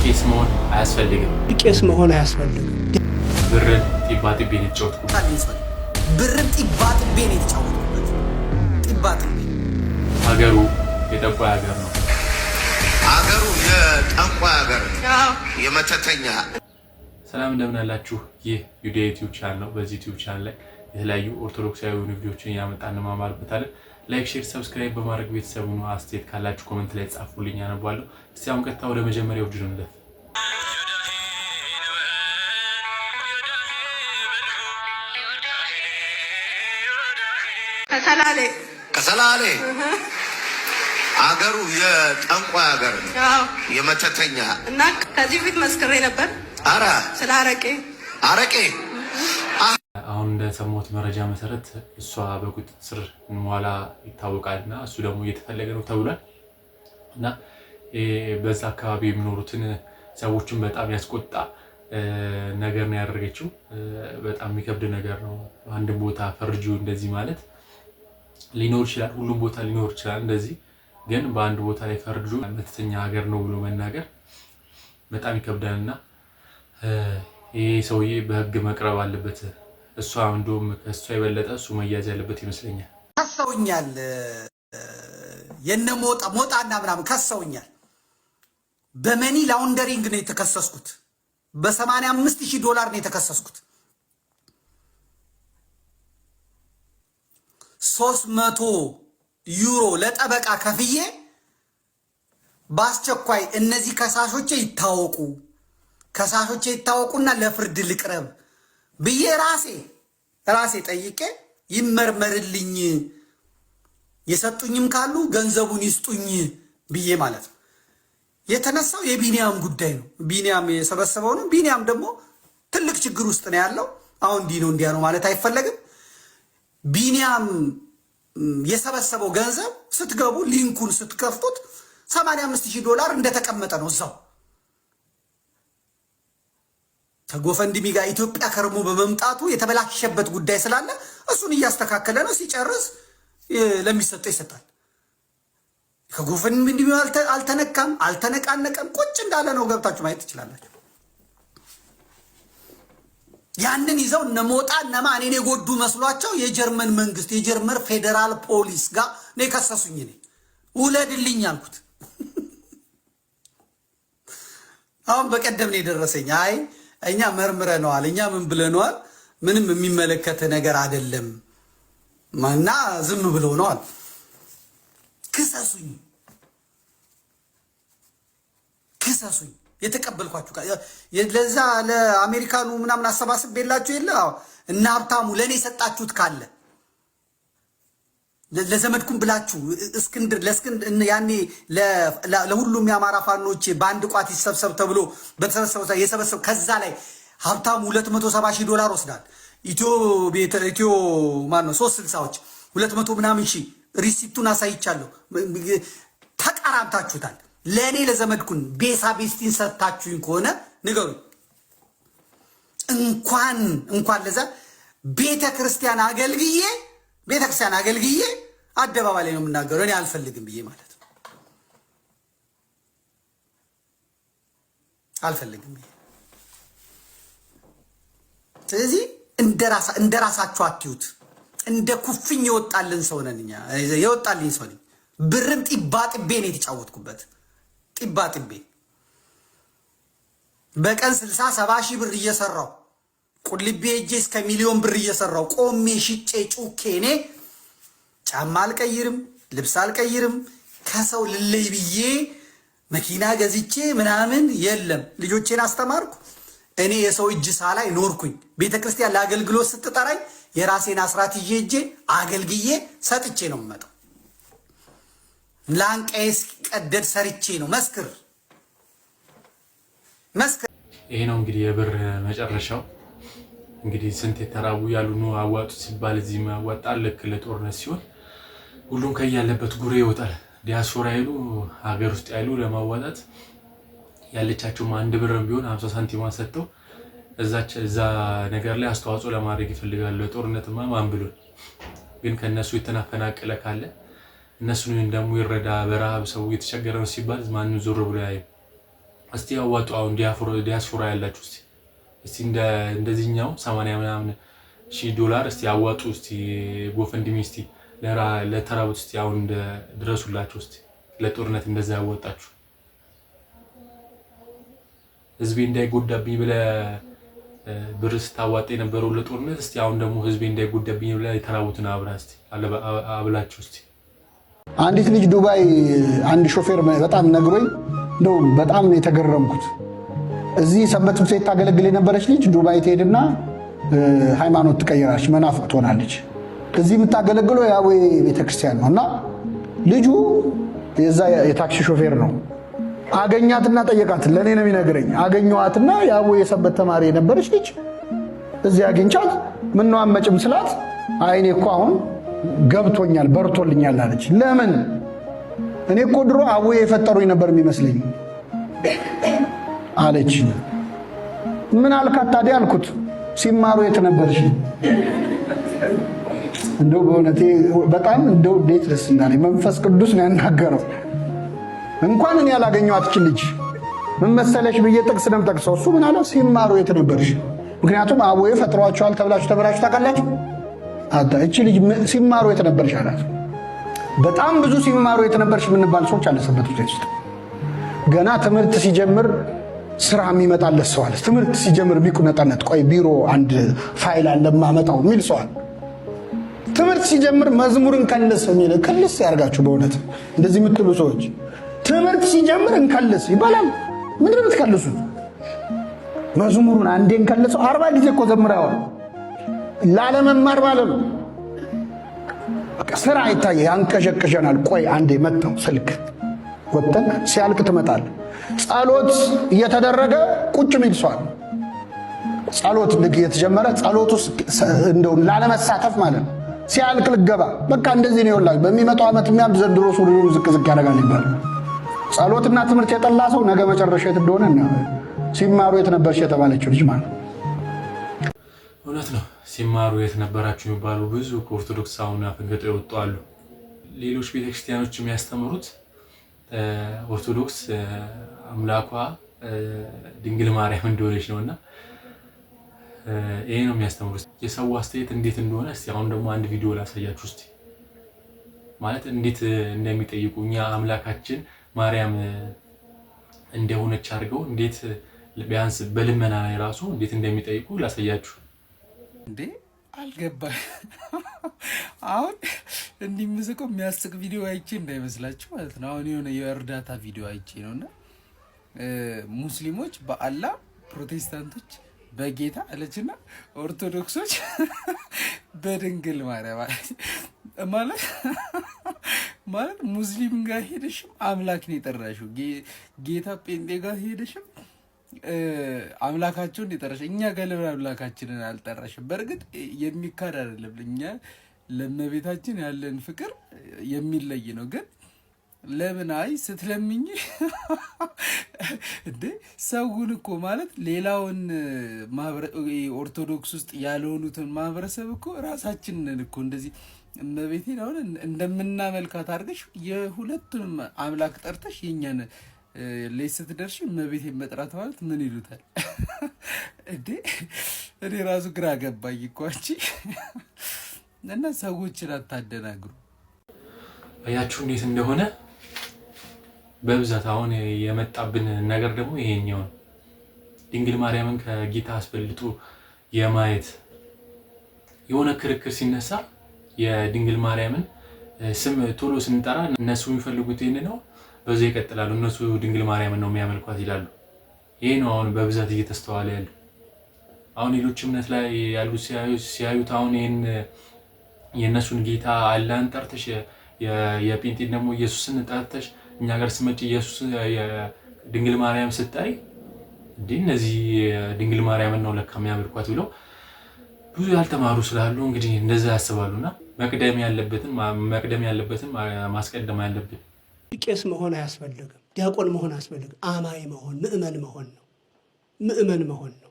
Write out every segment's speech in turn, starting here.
ቄስ መሆን አያስፈልግም። ቄስ መሆን አያስፈልግም። ብርን ጢባጢቤ ነው የተጫወትኩት። ብርን ጢባጢቤ ነው የተጫወትኩት። ጢባጢቤ ሀገሩ የጠንቋይ ሀገር ነው። ሀገሩ የጠንቋይ ሀገር ነው። የመተተኛ ሰላም እንደምን አላችሁ? ይህ ዩዲያ ዩቲዩብ ቻናል ነው። በዚህ ዩቲዩብ ቻናል ላይ የተለያዩ ኦርቶዶክሳዊ የሆኑ ቪዲዮዎችን እያመጣን እንማማርበታለን። ላይክ፣ ሼር፣ ሰብስክራይብ በማድረግ ቤተሰቡ ነው። አስተያየት ካላችሁ ኮሜንት ላይ ጻፉልኝ፣ አነባለሁ። እስቲ አሁን ቀጥታ ወደ መጀመሪያው ቪዲዮ እንለፍ። ከሰላሌ አገሩ የጠንቋይ ሀገር ነው። የመተተኛ እና ከዚህ ፊት መስክሬ ነበር። አራ ስለ አረቄ አሁን እንደሰማሁት መረጃ መሰረት እሷ በቁጥጥር ስር መዋላ ይታወቃልና እሱ ደግሞ እየተፈለገ ነው ተብሏል። እና በዛ አካባቢ የሚኖሩትን ሰዎችን በጣም ያስቆጣ ነገር ነው ያደረገችው። በጣም የሚከብድ ነገር ነው። አንድ ቦታ ፈርጁ እንደዚህ ማለት ሊኖር ይችላል፣ ሁሉም ቦታ ሊኖር ይችላል እንደዚህ። ግን በአንድ ቦታ ላይ ፈርጁ መተተኛ ሀገር ነው ብሎ መናገር በጣም ይከብዳልና ይሄ ሰውዬ በህግ መቅረብ አለበት። እሷ እንደውም ከእሷ የበለጠ እሱ መያዝ ያለበት ይመስለኛል። ከሰውኛል የነ ሞጣና ምናምን ከሰውኛል። በመኒ ላውንደሪንግ ነው የተከሰስኩት። $85,000 ነው የተከሰስኩት። 300 ዩሮ ለጠበቃ ከፍዬ በአስቸኳይ እነዚህ ከሳሾቼ ይታወቁና ለፍርድ ልቅረብ ብዬ ራሴ ጠይቄ ይመርመርልኝ፣ የሰጡኝም ካሉ ገንዘቡን ይስጡኝ ብዬ ማለት ነው። የተነሳው የቢኒያም ጉዳይ ነው። ቢኒያም የሰበሰበው ነው። ቢኒያም ደግሞ ትልቅ ችግር ውስጥ ነው ያለው። አሁን እንዲህ ነው ማለት አይፈለግም። ቢኒያም የሰበሰበው ገንዘብ ስትገቡ ሊንኩን ስትከፍቱት $85,000 እንደተቀመጠ ነው እዛው ከጎፈንድሚ ጋር ኢትዮጵያ ከርሞ በመምጣቱ የተበላሸበት ጉዳይ ስላለ እሱን እያስተካከለ ነው። ሲጨርስ ለሚሰጠው ይሰጣል። ከጎፈንድሚ አልተነካም፣ አልተነቃነቀም፣ ቁጭ እንዳለ ነው። ገብታችሁ ማየት ትችላላችሁ። ያንን ይዘው እነሞጣ እነማ እኔን የጎዱ መስሏቸው የጀርመን መንግስት የጀርመን ፌዴራል ፖሊስ ጋር ነው የከሰሱኝ። እኔ ውለድልኝ አልኩት። አሁን በቀደም ነው የደረሰኝ። አይ እኛ መርምረነዋል፣ እኛ ምን ብለነዋል፣ ምንም የሚመለከት ነገር አይደለም እና ዝም ብለው ነዋል። ክሰሱኝ የተቀበልኳችሁ ለዛ ለአሜሪካኑ ምናምን አሰባስቤላችሁ የለ እና ሀብታሙ ለእኔ የሰጣችሁት ካለ ለዘመድኩም ብላችሁ እስክንድር ያኔ ለሁሉም የአማራ ፋኖች በአንድ ቋት ይሰብሰብ ተብሎ የሰበሰብ ከዛ ላይ ሀብታሙ $270,000 ወስዳል። ኢትዮ ማነው 360ዎች 200 ምናምን ሺህ ሪሲፕቱን አሳይቻለሁ። ተቃራምታችሁታል። ለእኔ ለዘመድኩን ቤስቲን ሰጥታችሁኝ ከሆነ ንገሩኝ። እንኳን ለዛ ቤተክርስቲያን አገልግዬ አደባባይ ላይ ነው የምናገረው። እኔ አልፈልግም ብዬ ማለት ነው። አልፈልግም ብዬ ስለዚህ እንደራሳችሁ አትዩት። እንደ ኩፍኝ የወጣልን ሰው ነን እኛ። የወጣልኝ ሰው ነኝ። ብርም ጢባጢቤ ነው የተጫወትኩበት። ጢባጢቤ በቀን 60-70 ሺህ ብር እየሰራው ቁልቤ እጄ እስከ ሚሊዮን ብር እየሰራው ቆሜ ሽጬ ጩኬ እኔ ጫማ አልቀይርም፣ ልብስ አልቀይርም። ከሰው ልለይ ብዬ መኪና ገዝቼ ምናምን የለም። ልጆቼን አስተማርኩ። እኔ የሰው እጅ ሳላይ ኖርኩኝ። ቤተክርስቲያን ለአገልግሎት ስትጠራኝ የራሴን አስራት ይዤ እጄ አገልግዬ ሰጥቼ ነው የምመጣው። ላንቀዬ እስኪቀደድ ሰርቼ ነው። መስክር። ይሄ ነው እንግዲህ የብር መጨረሻው። እንግዲህ ስንት የተራቡ ያሉ ነው አዋጡ ሲባል እዚህ ማዋጣል ልክ ለጦርነት ሲሆን ሁሉም ከያለበት ጉሬ ይወጣል። ዲያስፖራ ይሉ ሀገር ውስጥ ያሉ ለማዋጣት ያለቻቸው አንድ ብርም ቢሆን 50 ሳንቲም ሰጥተው እዛ ነገር ላይ አስተዋጽኦ ለማድረግ ይፈልጋሉ። ለጦርነትማ ማን ብሎ ግን ከነሱ የተናፈናቀለ ካለ እነሱን እንደሙ ይረዳ። በረሃብ ሰው የተቸገረ ነው ሲባል ማንንም ዞር ብሎ ያዩ እስቲ ያዋጡ። አሁን ዲያስፖራ ያላችሁ እስቲ እንደዚህኛው 80 ምናምን ሺህ ዶላር እስቲ ያዋጡ። እስቲ ጎፈንድሚ እስቲ ለተራቡት እስቲ አሁን ድረሱላችሁ። እስቲ ለጦርነት እንደዛ ያወጣችሁ ህዝቤ እንዳይጎዳብኝ ብለ ብር ስታዋጣ የነበረው ለጦርነት እስቲ አሁን ደግሞ ህዝቤ እንዳይጎዳብኝ ብለ የተራቡትን አብራ እስቲ አብላችሁ። እስቲ አንዲት ልጅ ዱባይ አንድ ሾፌር በጣም ነግሮኝ ነው በጣም የተገረምኩት። እዚህ ሰንበት ትምህርት ቤት ታገለግል የነበረች ልጅ ዱባይ ትሄድና ሃይማኖት ትቀይራለች፣ መናፍቅ ትሆናለች። እዚህ የምታገለግለው ያዌ ቤተክርስቲያን ነውና ልጁ የዛ የታክሲ ሾፌር ነው። አገኛትና ጠየቃት። ለኔ ነው የሚነግረኝ። አገኘዋትና ያዌ የሰንበት ተማሪ የነበረች ልጅ እዚህ አግኝቻት ምን ነው አመጭም ስላት አይኔ እኮ አሁን ገብቶኛል በርቶልኛል አለች። ለምን? እኔ እኮ ድሮ አዌ የፈጠሩኝ ነበር የሚመስለኝ አለች። ምን አልካት ታዲያ አልኩት። ሲማሩ የት ነበርሽ? እንደው በእውነቴ በጣም እንደው እንዴት ደስ እንዳለኝ መንፈስ ቅዱስ ነው ያናገረው። እንኳን እኔ ያላገኘኋት ልጅ ምን መሰለሽ ብዬ ጥቅስ ነው ጠቅሰው እሱ ምን አለ? ሲማሩ የት ነበርሽ? ምክንያቱም አዌ ፈጥሯቸዋል ተብላችሁ ተበራችሁ ታውቃላችሁ። እቺ ልጅ ሲማሩ የት ነበርሽ አላት። በጣም ብዙ ሲማሩ የት ነበርሽ የምንባል ሰዎች አለ ሰንበት ውስጥ። ገና ትምህርት ሲጀምር ስራ የሚመጣለት ሰው አለ። ትምህርት ሲጀምር ቢቁነጠነት ቆይ ቢሮ አንድ ፋይል አለ ማመጣው የሚል ሰው አለ። ትምህርት ሲጀምር መዝሙርን ከልስ የሚል ከልስ ያርጋችሁ። በእውነት እንደዚህ የምትሉ ሰዎች ትምህርት ሲጀምር እንከልስ ይባላል። ምንድን ነው የምትከልሱት? መዝሙሩን አንዴ እንከልሰው 40 ጊዜ እኮ ዘምረዋል። ላለመማር ማለት ነው። ስራ አይታየ ያንቀዠቅዠናል። ቆይ አንዴ መጣው ስልክ ወጥተን ሲያልቅ ትመጣል። ጸሎት እየተደረገ ቁጭ ሚል ሰው ጸሎት ልክ እየተጀመረ ጸሎት ውስጥ እንደው ላለመሳተፍ ማለት ነው። ሲያልቅ ልገባ በቃ እንደዚህ ነው ይወላል። በሚመጣው ዓመት የሚያም ዘንድሮ ሱሪውን ዝቅ ያደርጋል ይባላል። ጸሎትና ትምህርት የጠላ ሰው ነገ መጨረሻ የት እንደሆነ እና ሲማሩ የት ነበርሽ የተባለችው ልጅ ማለት ነው። እውነት ነው። ሲማሩ የት ነበራችሁ የሚባሉ ብዙ ከኦርቶዶክስ አሁን አፈንግጠው የወጡ አሉ። ሌሎች ቤተክርስቲያኖች የሚያስተምሩት ኦርቶዶክስ አምላኳ ድንግል ማርያም እንደሆነች ነውና ይሄ ነው የሚያስተምሩት። የሰው አስተያየት እንዴት እንደሆነ እስቲ አሁን ደግሞ አንድ ቪዲዮ ላሳያችሁ። እስቲ ማለት እንዴት እንደሚጠይቁ እኛ አምላካችን ማርያም እንደሆነች አድርገው እንዴት ቢያንስ በልመና ላይ ራሱ እንዴት እንደሚጠይቁ ላሳያችሁ። እንዴ አልገባኝ። አሁን እንዲህ ምዝቀው የሚያስቅ ቪዲዮ አይቼ እንዳይመስላችሁ ማለት ነው። አሁን የሆነ የእርዳታ ቪዲዮ አይቼ ነውና ሙስሊሞች በአላህ ፕሮቴስታንቶች በጌታ አለችና ኦርቶዶክሶች በድንግል ማርያም ማለት ሙስሊም ጋር ሄደሽም አምላክ ነው የጠራሽው፣ ጌታ ጴንጤ ጋር ሄደሽም አምላካቸውን የጠራሽ። እኛ ጋር ለምን አምላካችንን አልጠራሽም? በእርግጥ የሚካድ አይደለም፣ እኛ ለእመቤታችን ያለን ፍቅር የሚለይ ነው። ግን ለምን አይ ስትለምኝ እንዴ ሰውን እኮ ማለት ሌላውን ኦርቶዶክስ ውስጥ ያልሆኑትን ማህበረሰብ እኮ ራሳችንን እኮ እንደዚህ እመቤቴን አሁን እንደምናመልካት አድርገሽ የሁለቱንም አምላክ ጠርተሽ የኛን ላይ ስትደርሽ እመቤቴን መጥራት ማለት ምን ይሉታል እንዴ? እኔ ራሱ ግራ ገባኝ እኮ አንቺ። እና ሰዎችን አታደናግሩ። አያችሁ እንዴት እንደሆነ በብዛት አሁን የመጣብን ነገር ደግሞ ይሄኛው ነው። ድንግል ማርያምን ከጌታ አስበልጦ የማየት የሆነ ክርክር ሲነሳ የድንግል ማርያምን ስም ቶሎ ስንጠራ እነሱ የሚፈልጉት ይሄን ነው፣ በዚህ ይቀጥላሉ። እነሱ ድንግል ማርያምን ነው የሚያመልኳት ይላሉ። ይሄ ነው አሁን በብዛት እየተስተዋለ ያለው። አሁን ሌሎች እምነት ላይ ያሉ ሲያዩት አሁን ይሄን የእነሱን ጌታ አላህን ጠርተሽ የጴንጤን ደግሞ ኢየሱስን ጠርተሽ እኛ ጋር ስመጪ ኢየሱስ ድንግል ማርያም ስታይ እንዴ እነዚህ ድንግል ማርያምን ነው ለካ የሚያመልኳት ብለው ብዙ ያልተማሩ ስላሉ እንግዲህ እንደዛ ያስባሉና መቅደም ያለበትን ማስቀደም ያለብን። ቄስ መሆን አያስፈልግም፣ ዲያቆን መሆን አያስፈልግም። አማኝ መሆን ምእመን መሆን ነው።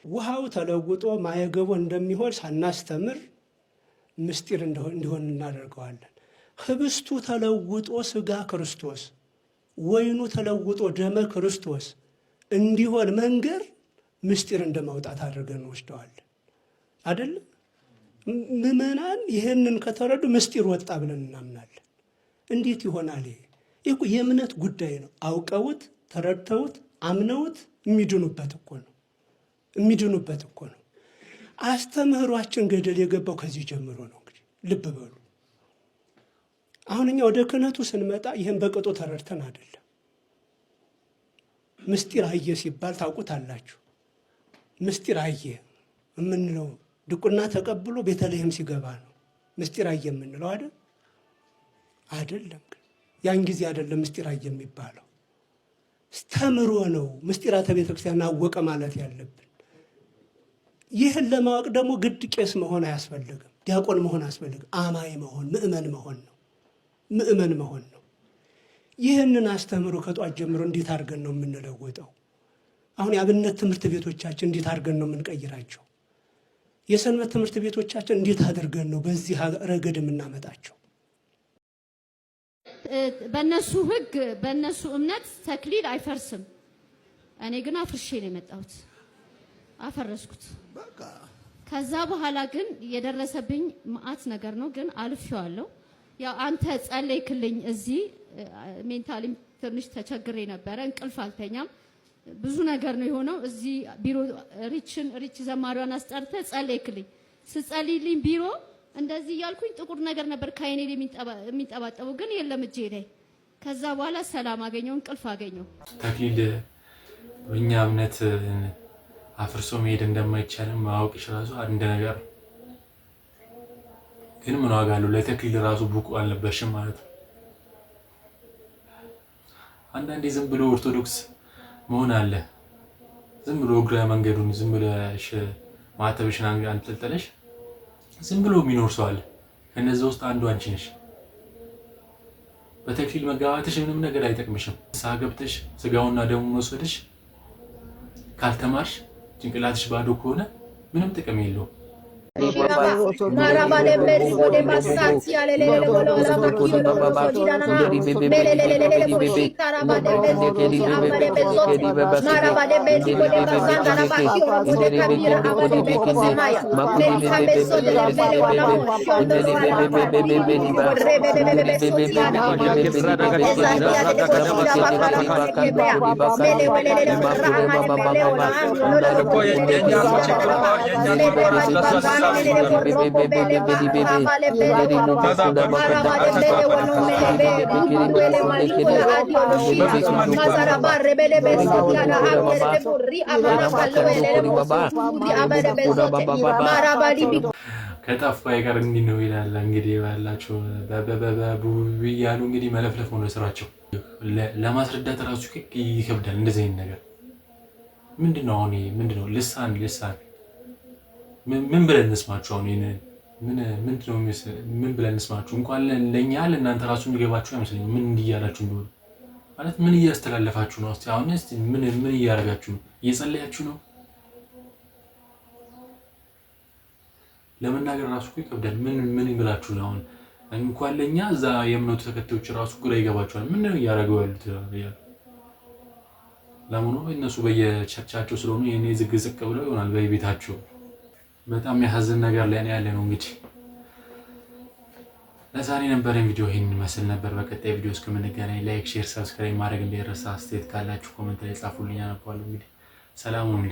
ውሃው ተለውጦ ማየገቦ እንደሚሆን ሳናስተምር ምስጢር እንዲሆን እናደርገዋለን። ህብስቱ ተለውጦ ስጋ ክርስቶስ፣ ወይኑ ተለውጦ ደመ ክርስቶስ እንዲሆን መንገር ምስጢር እንደማውጣት አድርገን ወስደዋለን አይደለም። ምዕመናን ይህንን ከተረዱ ምስጢር ወጣ ብለን እናምናለን። እንዴት ይሆናል? ይሄ እኮ የእምነት ጉዳይ ነው። አውቀውት ተረድተውት አምነውት የሚድኑበት እኮ ነው። የሚድኑበት እኮ ነው። አስተምህሯችን ገደል የገባው ከዚህ ጀምሮ ነው። እንግዲህ ልብ በሉ። አሁን እኛ ወደ ክህነቱ ስንመጣ ይህን በቅጡ ተረድተን አይደለም። ምስጢር አየ ሲባል ታውቁታላችሁ። ምስጢር አየ የምንለው ድቁና ተቀብሎ ቤተልሔም ሲገባ ነው ምስጢር አየ የምንለው አይደል? አይደለም። ያን ጊዜ አይደለም ምስጢር አየ የሚባለው። ተምሮ ነው ምስጢራተ ቤተክርስቲያን አወቀ ማለት ያለብን። ይህን ለማወቅ ደግሞ ግድ ቄስ መሆን አያስፈልግም፣ ዲያቆን መሆን አያስፈልግም። አማኝ መሆን ምእመን መሆን ነው። ምእመን መሆን ነው። ይህንን አስተምሮ ከጧት ጀምሮ እንዴት አድርገን ነው የምንለወጠው? አሁን የአብነት ትምህርት ቤቶቻችን እንዴት አድርገን ነው የምንቀይራቸው? የሰንበት ትምህርት ቤቶቻችን እንዴት አድርገን ነው በዚህ ረገድ የምናመጣቸው? በእነሱ ሕግ በእነሱ እምነት ተክሊል አይፈርስም። እኔ ግን አፍርሼ ነው የመጣሁት፣ አፈረስኩት። ከዛ በኋላ ግን የደረሰብኝ መዓት ነገር ነው። ግን አልፌዋለሁ። ያው አንተ ጸለይክልኝ። እዚህ ሜንታሊ ትንሽ ተቸግሬ ነበረ። እንቅልፍ አልተኛም። ብዙ ነገር ነው የሆነው። እዚህ ቢሮ ሪች ዘማሪዋን አስጠርተ ጸለይክልኝ። ስጸልይልኝ ቢሮ እንደዚህ እያልኩኝ ጥቁር ነገር ነበር ከአይኔ የሚንጠባጠበው፣ ግን የለም እጄ ላይ። ከዛ በኋላ ሰላም አገኘው፣ እንቅልፍ አገኘው። ተክሊል በእኛ እምነት አፍርሶ መሄድ እንደማይቻልም ማወቅሽ ራሱ አንድ ነገር ነው። ግን ምን ዋጋ አለው? ለተክሊል ራሱ ብቁ አልነበርሽም ማለት ነው። አንዳንዴ ዝም ብሎ ኦርቶዶክስ መሆን አለ። ዝም ብሎ እግረ መንገዱን ዝም ብለሽ ማተብሽን አንጠልጥለሽ ዝም ብሎ የሚኖር ሰው አለ። ከነዚህ ውስጥ አንዱ አንቺ ነሽ። በተክሊል መጋባትሽ ምንም ነገር አይጠቅምሽም። ንስሐ ገብተሽ ስጋውና ደሙ መስወድሽ ካልተማርሽ ጭንቅላትሽ ባዶ ከሆነ ምንም ጥቅም የለውም። ከጠፋ አይቀር እንዲህ ነው ይላል። እንግዲህ ባላችሁ በያሉ እንግዲህ መለፍለፍ ሆነ ስራቸው። ለማስረዳት ራሱ ይከብዳል። እንደዚህ አይነት ነገር ምንድነው? አሁን ምንድነው? ልሳን ምን ብለን እንስማችሁ? አሁን ምንድነው? ምን ብለን እንስማችሁ? እንኳን ለኛ ለእናንተ ራሱ የሚገባችሁ አይመስለኝም። ምን እንዲያላችሁ እንደሆነ ማለት ምን እያስተላለፋችሁ ነው? እስቲ አሁን ምን እያደረጋችሁ ነው? እየጸለያችሁ ነው? ለመናገር ራሱ ይከብዳል። ምን ብላችሁ ነው? አሁን እንኳን ለኛ እዛ የእምነቱ ተከታዮች ራሱ ግራ ይገባችኋል። ምን ነው እያደረገው ያሉት? ለምኑ እነሱ በየቸርቻቸው ስለሆኑ የኔ ዝግዝቅ ብለው ይሆናል በቤታቸው። በጣም ያሳዝን ነገር ላይ ነው ያለ ነው። እንግዲህ ለዛሬ ነበረን ቪዲዮ ይሄን ይመስል ነበር። በቀጣይ ቪዲዮ እስከምንገናኝ ላይክ፣ ሼር፣ ሰብስክራይብ ማድረግ እንዳይረሳ። አስተያየት ካላችሁ ኮሜንት ላይ ጻፉልኝ፣ አነባለሁ። እንግዲህ ሰላም ሁኑ።